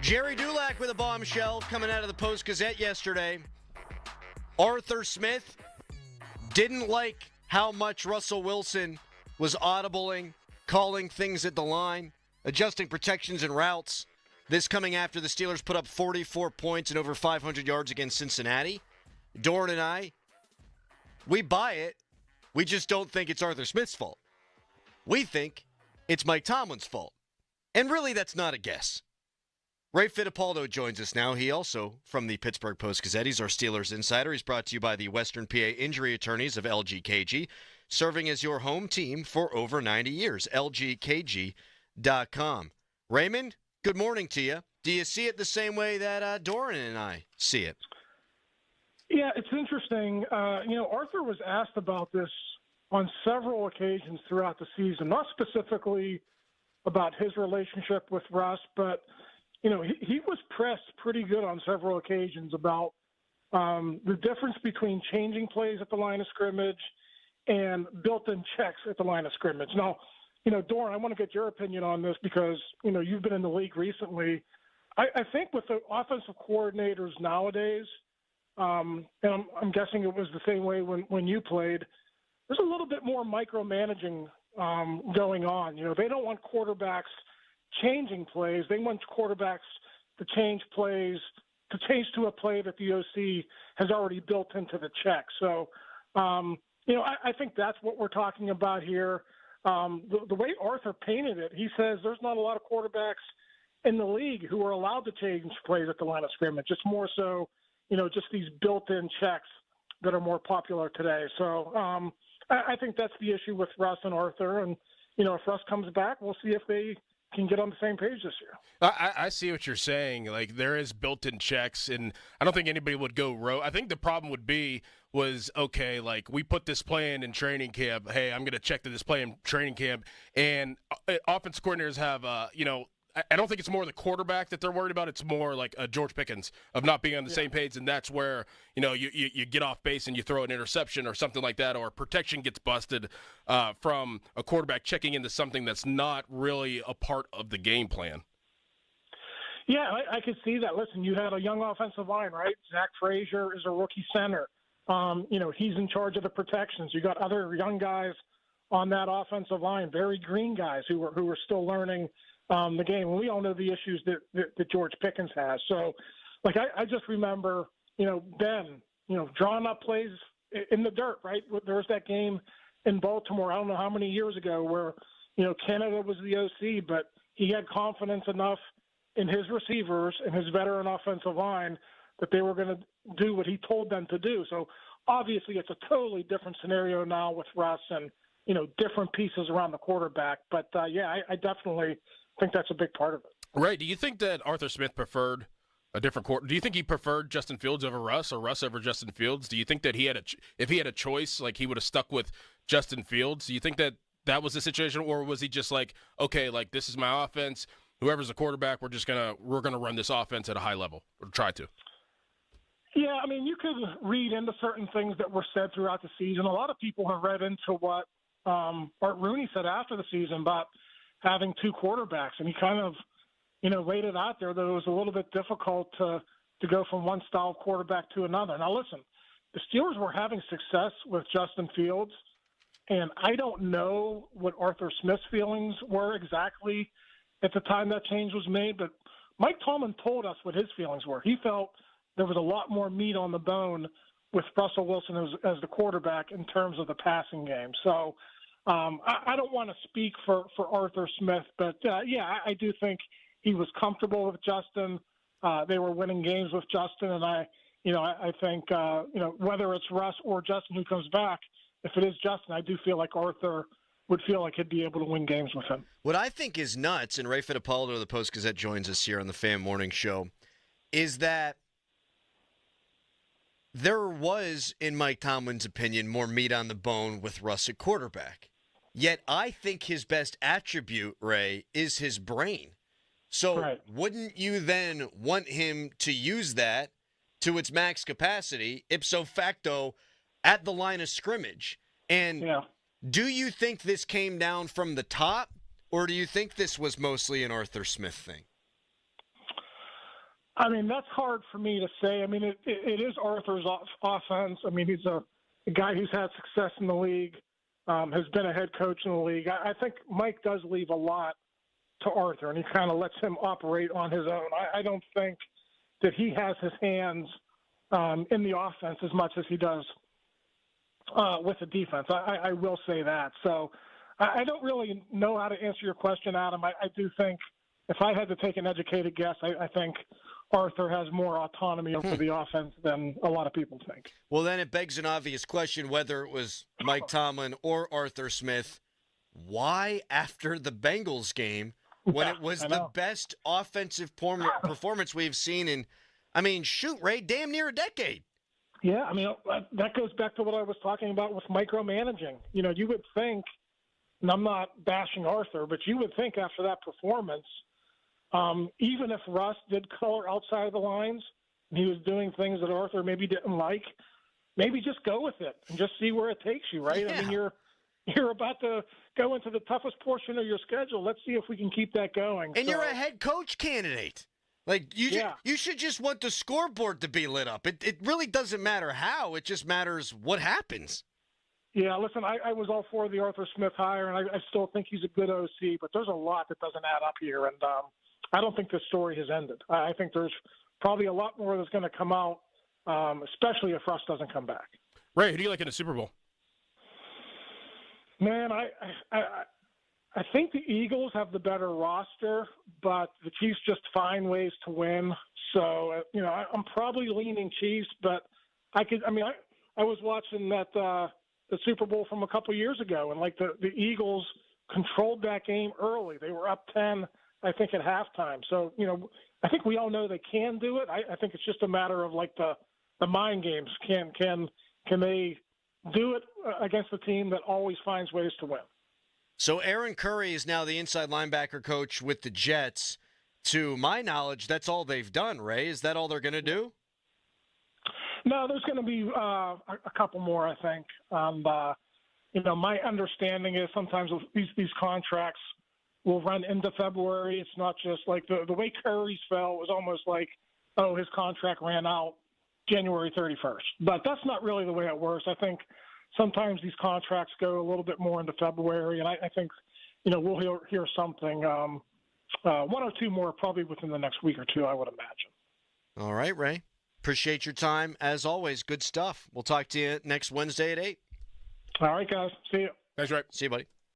Jerry Dulac with a bombshell coming out of the Post-Gazette yesterday. Arthur Smith didn't like how much Russell Wilson was audibling, calling things at the line, adjusting protections and routes. This coming after the Steelers put up 44 points and over 500 yards against Cincinnati. Dorin and I, we buy it. We just don't think it's Arthur Smith's fault. We think it's Mike Tomlin's fault. And really, that's not a guess. Ray Fittipaldo joins us now. He also from the Pittsburgh Post-Gazette. He's our Steelers insider. He's brought to you by the Western PA Injury Attorneys of LGKG, serving as your home team for over 90 years. LGKG.com. Raymond, good morning to you. Do you see it the same way that Dorin and I see it? Yeah, it's interesting. Arthur was asked about this on several occasions throughout the season, not specifically about his relationship with Russ, but he was pressed pretty good on several occasions about the difference between changing plays at the line of scrimmage and built-in checks at the line of scrimmage. Now, Dorin, I want to get your opinion on this because, you've been in the league recently. I think with the offensive coordinators nowadays, and I'm guessing it was the same way when you played, there's a little bit more micromanaging going on. They don't want quarterbacks changing plays. They want quarterbacks to change plays, to change to a play that the OC has already built into the check. So, I think that's what we're talking about here. The way Arthur painted it, he says there's not a lot of quarterbacks in the league who are allowed to change plays at the line of scrimmage. It's more so, just these built-in checks that are more popular today. So I think that's the issue with Russ and Arthur. And, if Russ comes back, we'll see if they can get on the same page this year. I see what you're saying. Like, there is built-in checks, and I don't think anybody would go rogue. I think the problem was, okay, like, we put this play in training camp. Hey, I'm going to check this play in training camp. And offensive coordinators have, I don't think it's more the quarterback that they're worried about. It's more like George Pickens of not being on the same page, and that's where you get off base and you throw an interception or something like that, or protection gets busted from a quarterback checking into something that's not really a part of the game plan. Yeah, I could see that. Listen, you had a young offensive line, right? Zach Frazier is a rookie center. He's in charge of the protections. You got other young guys on that offensive line, very green guys who are still learning the game. And we all know the issues that George Pickens has. So, I just remember, Ben, drawing up plays in the dirt, right? There was that game in Baltimore, I don't know how many years ago, where, Canada was the OC, but he had confidence enough in his receivers and his veteran offensive line that they were going to do what he told them to do. So, obviously, it's a totally different scenario now with Russ and, different pieces around the quarterback. But, I definitely think that's a big part of it. Right. Do you think that Arthur Smith preferred a different quarter? Do you think he preferred Justin Fields over Russ or Russ over Justin Fields? Do you think that if he had a choice, like, he would have stuck with Justin Fields? Do you think that was the situation, or was he just like, okay, like, this is my offense, whoever's the quarterback, we're gonna run this offense at a high level, or try to? Yeah, I mean, you could read into certain things that were said throughout the season. A lot of people have read into what Art Rooney said after the season about having two quarterbacks, and he kind of, laid it out there that it was a little bit difficult to go from one style of quarterback to another. Now, listen, the Steelers were having success with Justin Fields, and I don't know what Arthur Smith's feelings were exactly at the time that change was made, but Mike Tomlin told us what his feelings were. He felt there was a lot more meat on the bone with Russell Wilson as the quarterback in terms of the passing game. So I don't want to speak for Arthur Smith, but, I do think he was comfortable with Justin. They were winning games with Justin, and I think, whether it's Russ or Justin who comes back, if it is Justin, I do feel like Arthur would feel like he'd be able to win games with him. What I think is nuts, and Ray Fittipaldo of the Post-Gazette joins us here on the Fan Morning Show, is that there was, in Mike Tomlin's opinion, more meat on the bone with Russ at quarterback. Yet I think his best attribute, Ray, is his brain. So Wouldn't you then want him to use that to its max capacity, ipso facto, at the line of scrimmage? And do you think this came down from the top, or do you think this was mostly an Arthur Smith thing? I mean, that's hard for me to say. I mean, it is Arthur's offense. I mean, he's a guy who's had success in the league, has been a head coach in the league. I think Mike does leave a lot to Arthur, and he kind of lets him operate on his own. I don't think that he has his hands in the offense as much as he does with the defense. I will say that. So I don't really know how to answer your question, Adam. I do think if I had to take an educated guess, I think Arthur has more autonomy over the offense than a lot of people think. Well, then it begs an obvious question, whether it was Mike Tomlin or Arthur Smith. Why, after the Bengals game, when it was the best offensive performance we've seen in, I mean, shoot, Ray, damn near a decade? Yeah, I mean, that goes back to what I was talking about with micromanaging. You know, you would think, and I'm not bashing Arthur, but you would think after that performance, even if Russ did color outside of the lines and he was doing things that Arthur maybe didn't like, maybe just go with it and just see where it takes you, right? Yeah. I mean, you're about to go into the toughest portion of your schedule. Let's see if we can keep that going. And you're a head coach candidate. Like, you should just want the scoreboard to be lit up. It really doesn't matter how. It just matters what happens. Yeah, listen, I was all for the Arthur Smith hire, and I still think he's a good OC, but there's a lot that doesn't add up here, and I don't think this story has ended. I think there's probably a lot more that's going to come out, especially if Russ doesn't come back. Ray, who do you like in the Super Bowl? Man, I think the Eagles have the better roster, but the Chiefs just find ways to win. So, I'm probably leaning Chiefs, but I was watching that the Super Bowl from a couple years ago, and like the Eagles controlled that game early. They were up 10, I think, at halftime. So, I think we all know they can do it. I think it's just a matter of like the mind games. Can they do it against a team that always finds ways to win? So Aaron Curry is now the inside linebacker coach with the Jets. To my knowledge, that's all they've done, Ray. Is that all they're going to do? No, there's going to be a couple more, I think. My understanding is sometimes these contracts will run into February. It's not just like the way Curry's fell was almost like, his contract ran out January 31st. But that's not really the way it works. I think sometimes these contracts go a little bit more into February, and I think, we'll hear something, one or two more probably within the next week or two, I would imagine. All right, Ray. Appreciate your time. As always, good stuff. We'll talk to you next Wednesday at 8. All right, guys. See you. Thanks, Ray. See you, buddy.